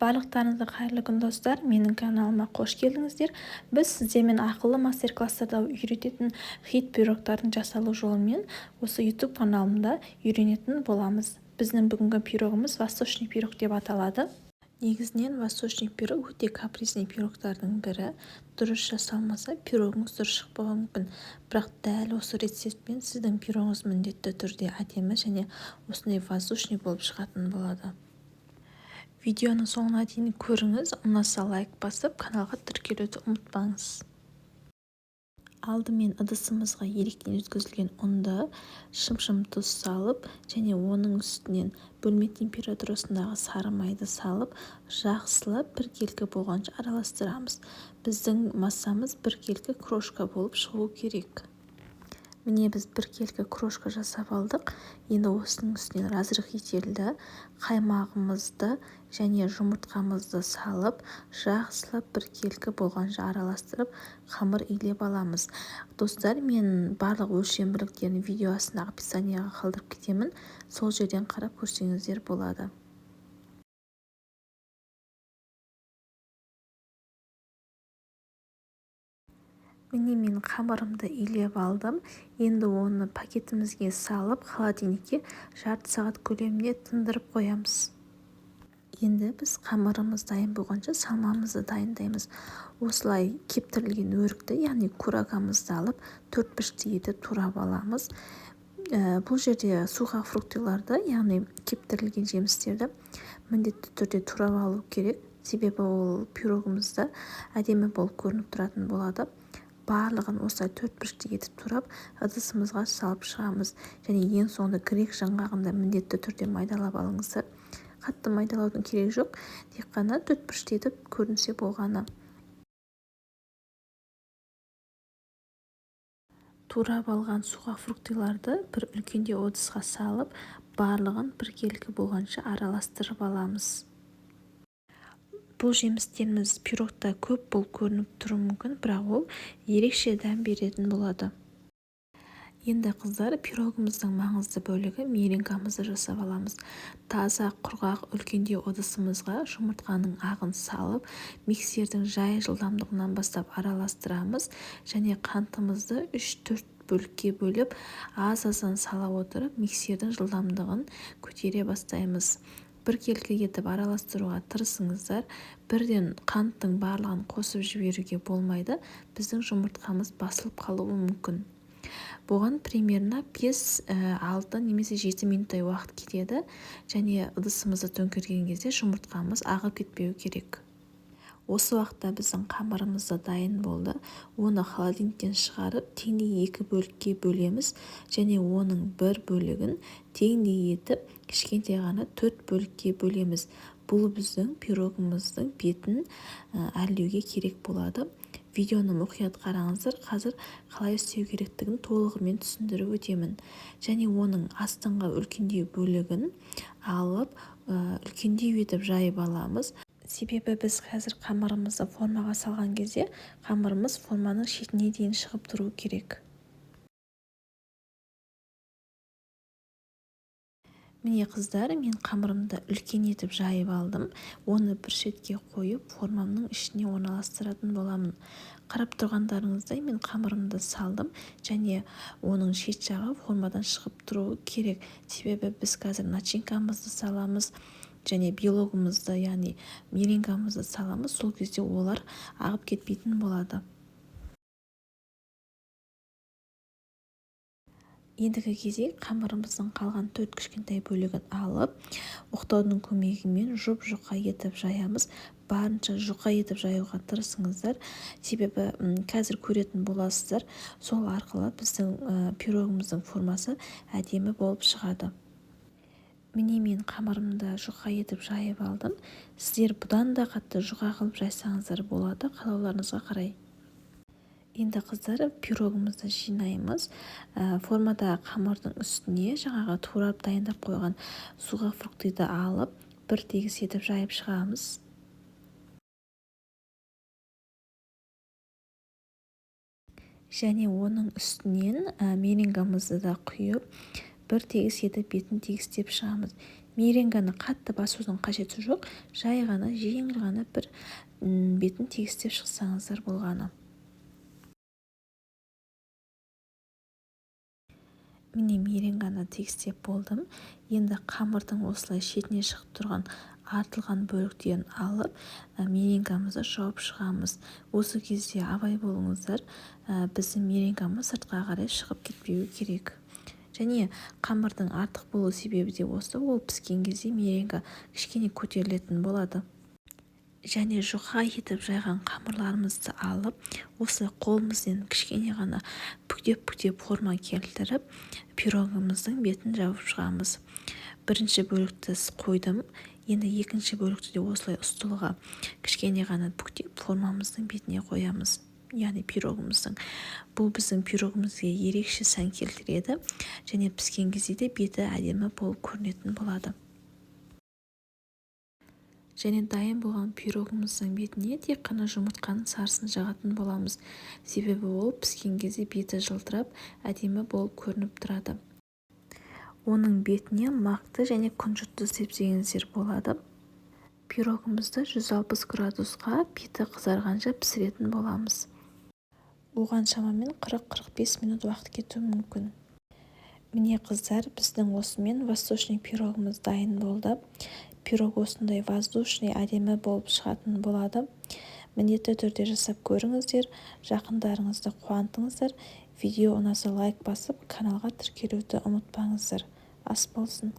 Барлықтарыңызға қайырлы күн достар, менің каналыма қош келдіңіздер. Біз сіздермен ақылы мастер-класстарда үйрететін хит пирогтардың жасалу жолымен осы YouTube каналымда үйренетін боламыз. Біздің бүгінгі пирогымыз восточный пирог деп аталады. Негізінен восточный пирог өте капризный пирогтардың бірі. Дұрыс жасалмаса пирогыңыз дұрыс шықпауы мүмкін. Бірақ дәл осы рецептпен сіздің пирогыңыз міндетті түрде әдемі және осындай воздушный болып шығатын болады. Видеоның соңына дейін көріңіз, ұнаса лайк басып, каналға тіркелуді ұмытпаңыз. Алдымен ыдысымызға електен өткізілген ұнды шым-шым тұз салып, және оның үстінен бөлме температурасындағы сары майды салып, жақсылап біркелкі болғанша араластырамыз. Біздің массамыз біркелкі крошка болып шығу керек. Міне біз біркелкі крошка жасап алдық. Енді осының үстінен разрыхителді қаймағымызды және жұмыртқамызды салып, жақсылап біркелкі болғанша араластырып, қамыр илеп аламыз. Достар, мен барлық өлшем бірліктерін видео астындағы описаниеға қалдырып кетемін. Сол жерден қарап көрсеңіздер болады. Міне мен қамырымды илеп алдым. Енді оны пакетімізге салып, холодильникке жарты сағат көлемінде тындырып қоямыз. Енді біз қамырымыз дайын болғанша салмамызды дайындаймыз. Осылай кептірілген өрікті, яғни курагамызды алып, 4-5 етіп турап аламыз. Бұл жерде суға фруктыларды, яғни кептірілген жемістерді міндетті түрде турап алу керек. Себебі ол пирогымызда әдемі болып көрініп тұратын болады. Барлығын осылай 4-5 етіп турап, ыдысымызға салып шығамыз. Және ең соңында грек жаңғағында міндетті түрде майдалап алыңыздар. Қатты майдалаудың керек жоқ, тек қана 4-5 етіп көрінсе болғаны. Турап алған суға фруктыларды бір үлкенде ыдысқа салып, барлығын біркелкі болғанша араластырып аламыз. Бұл жемістеріміз пирогта көп болып көрініп тұруы мүмкін, бірақ ол ерекше дәм беретін болады. Енді қыздар, пирогымыздың маңызды бөлігі меренгамызды жасап аламыз. Таза құрғақ үлкенде ыдысымызға жұмыртқаның ағын салып, миксердің жай жылдамдығынан бастап араластырамыз, және қантымызды 3-4 бөлікке бөліп, аз-аздан сала отырып, миксердің жылдамдығын көтере бастаймыз. Біркелкі етіп араластыруға тырысыңыздар. Бірден қанттың барлығын қосып жіберуге болмайды. Біздің жұмыртқамыз басылып қалуы мүмкін. Бұған примерно 5-6 немесе 7 минуттай уақыт кетеді, және ыдысымызды төңкерген кезде жұмыртқамыз ағып кетпеу керек. Осы уақытта біздің қамырымыз дайын болды. Оны холодильниктен шығарып, теңдей 2 бөлікке бөлеміз, және оның бір бөлігін теңдей етіп, кішкентай ғана 4 бөлікке бөлеміз. Бұл біздің пирогымыздың бетін әрлеуге керек болады. Видеоны мұқият қараңыздар. Қазір қалай істеу керектігін толығымен түсіндіріп өтемін. Және оның астыңғы үлкендеу бөлігін алып, үлкендеу етіп жайып аламыз. Себебі біз қазір қамырымызды формаға салған кезде, қамырымыз форманың шетіне дейін шығып тұру керек. Міне қыздар, мен қамырымды үлкен етіп жайып алдым. Оны бір шетке қойып, формамның ішіне орналастыратын боламын. Қарап тұрғандарыңыздай, мен қамырымды салдым, және оның шет жағы формадан шығып тұру керек. Себебі біз қазір начинкамызды саламыз, және белогымызды, яғни меренгамызды саламыз. Сол кезде олар ағып кетпейтін болады. Ендігі кезек қамырымыздың қалған 4 кішкентай бөлігін алып, оқтаудың көмегімен жұп-жұқа етіп жаямыз. Барынша жұқа етіп жаюға тырысыңыздар. Себебі қазір көретін боласыздар, сол арқылы біздің пирогымыздың формасы әдемі болып шығады. Міне мен қамырымды жұқа етіп жайып алдым. Сіздер бұдан да қатты жұқа қылып жайсаңыздар болады, қалауларыңызға қарай. Енді қыздар, пирогымызды жинаймыз. Формада қамырдың үстіне жаңағы турап дайындап қойған суға фруктыды алып, бір тегіс етіп жайып шығамыз. Және оның үстінен меренгамызды да құйып, бір тегіс етіп бетін тегістеп шығамыз. меренганы қатты басудың қажеті жоқ, жай ғана жеңіл ғана бір бетін тегістеп шықсаңыздар болғаны. Міне меренганы тегістеп болдым. Енді қамырдың осылай шетіне шығып тұрған артылған бөліктерін алып меренгамызды жауып шығамыз. Осы кезде абай болыңыздар, біздің меренгамыз сыртқа қарай шығып кетпеуі керек. Және қамырдың артық болу себебі де осы, ол піскен кезде меренга кішкене көтерілетін болады. Және жұқа етіп жайған қамырларымызды алып, осы қолымызбен кішкене ғана бүктеп форма келтіріп, пирогымыздың бетін жауып шығамыз. Бірінші бөлікті қойдым, енді екінші бөлікті де осылай столға кішкене ғана бүктеп формамыздың бетіне қоямыз, яғни пирогымыздың. Бұл біздің пирогымызға ерекше сән келтіреді, және піскен кезде де беті әдемі болып көрінетін болады. Және дайын болған пирогымыздың бетіне тек қана жұмыртқаның сарысын жағатын боламыз. Себебі ол піскен кезде беті жылтырап, әдемі болып көрініп тұрады. Оның бетіне мақты және күнжітті сепсеңіздер болады. Пирогымызды 160 градусқа беті қызарғанша пісіретін боламыз. Оған шамамен 40-45 минут уақыт кетуі мүмкін. Міне қыздар, біздің осымен восточный пирогымыз дайын болды. Пирог осындай воздушный әдемі болып шығатын болады. Міндетті түрде жасап көріңіздер, жақындарыңызды қуантыңыздар. Видео ұнаса лайк басып, каналға тіркелуді ұмытпаңыздар. Ас болсын.